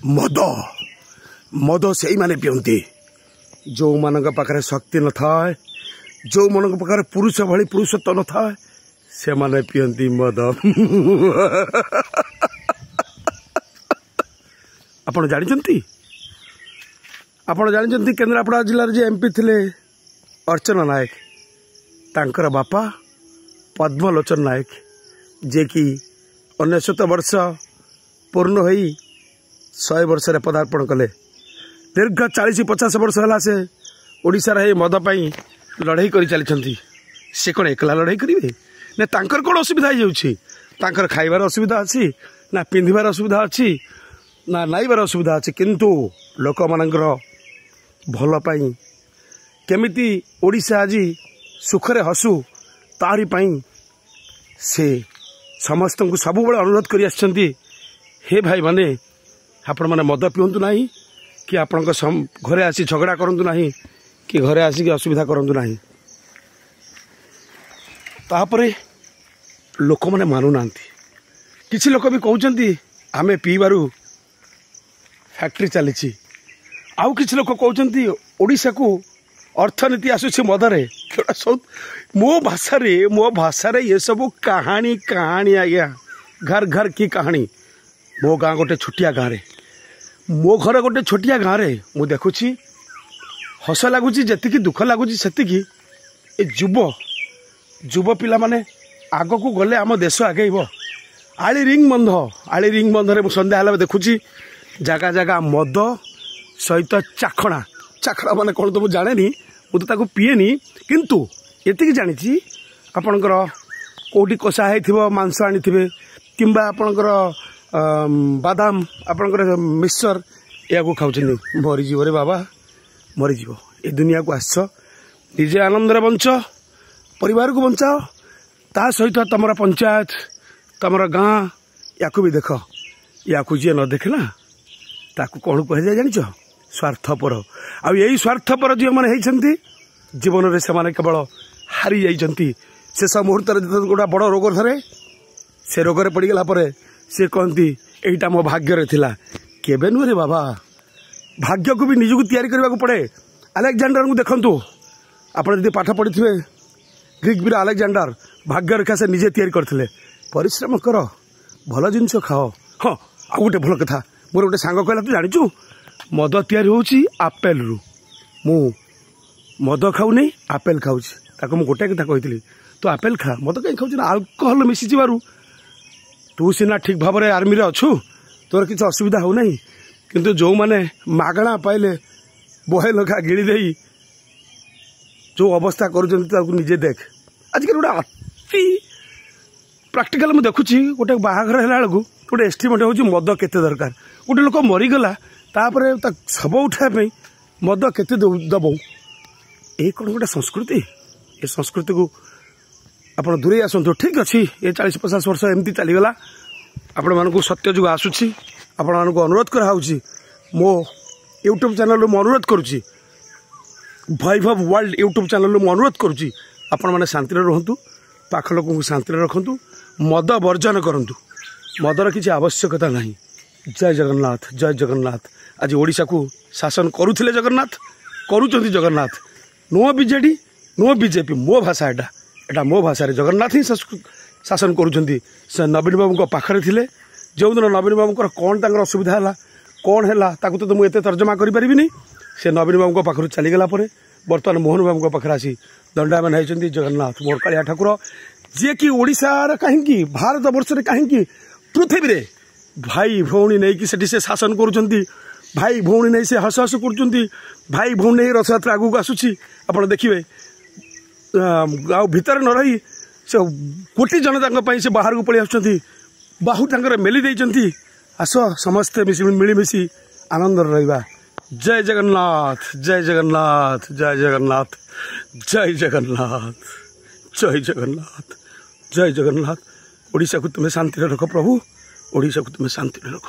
मद मद से ही माने पियंती जो मान पाखे शक्ति न थाए जो मन पाखे पुरुष भली पुरुषत्व न थाए से माने पियंती मद। आपण जानिचंती केन्द्रापड़ा जिलार जे एमपी थिले अर्चना नायक तांकर बापा पद्मलोचन नायक जे कि 19 वर्ष पूर्ण हो 100 वर्ष पदार्पण कले। दीर्घ 40-50 वर्ष है से ओडिशार हे मद पाई लड़ाई कर चली से कौन एकला लड़ाई करेंगे ना तांकर कौन असुविधा हो खाइबार असुविधा अच्छी ना पिंधार असुविधा अच्छी ना नाइबार असुविधा अच्छी किंतु लोक मानकर भल पाई केमिति ओडिशा आज सुखरे हसु तारी पाई से समस्त को सब बड़े अनुरोध कर हे भाई माने आपण मैंने मद पिंतु ना कि आपण घरे आसी झगड़ा करूँ ना कि घरे आसिक असुविधा करूँ ना। तापरे लोक मैंने मानुना किसी लोक भी कहते आमे पीबारू फैक्ट्री चली आउ किसी लोक कहते ओडिशा को अर्थनीति आसुची मदरे मो भाषा ये सब कहानी आज्ञा घर घर की कहानी। मो गाँ गोटे छोटिया गाँव रे मो घर गोटे छोटिया गाँव रे मु देखुची हस लगुच जी दुख लगुच से जुब पिला माने आग को गले आम देश आगेब। आली रिंग बंध सन्ध्या देखुची जगह जगह मद सहित चाखणा माने कौन तो मुझे जाने मुझे ताको पीएनी किंतु एति जानी आपणकर कोटी कषा हो मांस आनी किंबा आपणकर बादाम आपणकर मिक्सचर या खाऊ मरीज रे बाबा मरीज ए दुनिया को आस निजे आनंद बंच परिवार को बचाओ ता सहित तुम पंचायत तुम गाँ या भी देख या जी न देखना ताकू कौन कह जाए जानिच स्वार्थपर आ यही स्वार्थपर जो मैंने होती जीवन में से केवल हारी जाइंट शेष मुहूर्त गोटा बड़ रोग धरे से रोग पड़गला सी कहती यहीटा मो भाग्य थिला केबे नुहे बाबा भाग्य को भी निजक तैयारी करने को पड़े। अलेक्जेंडर को देखंतु आप पाठ पढ़ी थे ग्रीक वीर अलेक्जेंडर भाग्य रेखा से निजे तैयारी करते परिश्रम कर भल जिनस खाओ। हाँ आ गोटे भल कथा मोर गोटे सांग कहला तू जानिचु मद तैयारी होची आपेल रु मु मद खाऊ नहीं आपेल खाऊची ताको मु गोटे कथा कही तो आपेल खा मद कहीं खाऊ अल्कोहल मिसी जीवारु तू सीना ठीक भाव में आर्मी रे अच्छु तोर किसी असुविधा हो नहीं किंतु जो माने मागणा पाइले बहे लखा गिड़ी दे जो अवस्था करुजे देख आजकल गोटे अति प्राक्टिकल मुझे देखुची गोटे बाहाघर है बेलू गोटे एस्टिमेट हो मद केते दरकार गोटे लोक मरीगला तापर शब उठाई मद केते दब ये कौन गोटे संस्कृति ये संस्कृति को आप दूरे आसतु ठीक अच्छे ये 40-50 वर्ष एमती चलीगला आपण मानक सत्य जुग आसूसी आपण मानक अनुरोध कराऊँगी मो यूट्यूब चैनल मु अनुरोध करुच्ची वैभव वर्ल्ड यूट्यूब चैनल मु अनुरोध करुच्ची आपण मैंने शांति रुहतु पाख लोक शांति रखु मद वर्जन करूँ मदर किसी आवश्यकता नहीं। जय जगन्नाथ जय जगन्नाथ। आज ओडिशा को शासन करुले जगन्नाथ करुँच Jagannath no BJD no BJP मो भाषा एटा मो भाषा जगन्नाथ ही शासन करुँच। से नवीन बाबू पाखे थे जो दिन नवीन बाबू कौन तर असुविधा है कौन है तो मुझे तर्जमा करें से नवीन बाबू पाखर चलीगला बर्तमान मोहन बाबू पाखे आसी दंडायमान होती जगन्नाथ मोर कालिया ठाकुर जी कि ओडिशा कहीं भारत वर्ष कहीं पृथ्वी रे भाई भौणी नहीं कि से शासन करुँच भाई भौणी नहीं से हस हस कर भाई भौणी नहीं रथ यात्रा आगू आसूसी आप देखिए भितर न रही से कोटी जनता से बाहर को पलि आसुँच बाहु मेली देती आस समस्ते मिलमिशी आनंद रहा। जय जगन्नाथ जय जगन्नाथ जय जगन्नाथ जय जगन्नाथ जय जगन्नाथ जय जगन्नाथ। ओडिशा को तुम्हें शांति रख प्रभु ओडिशा को तुम्हें शांति रख।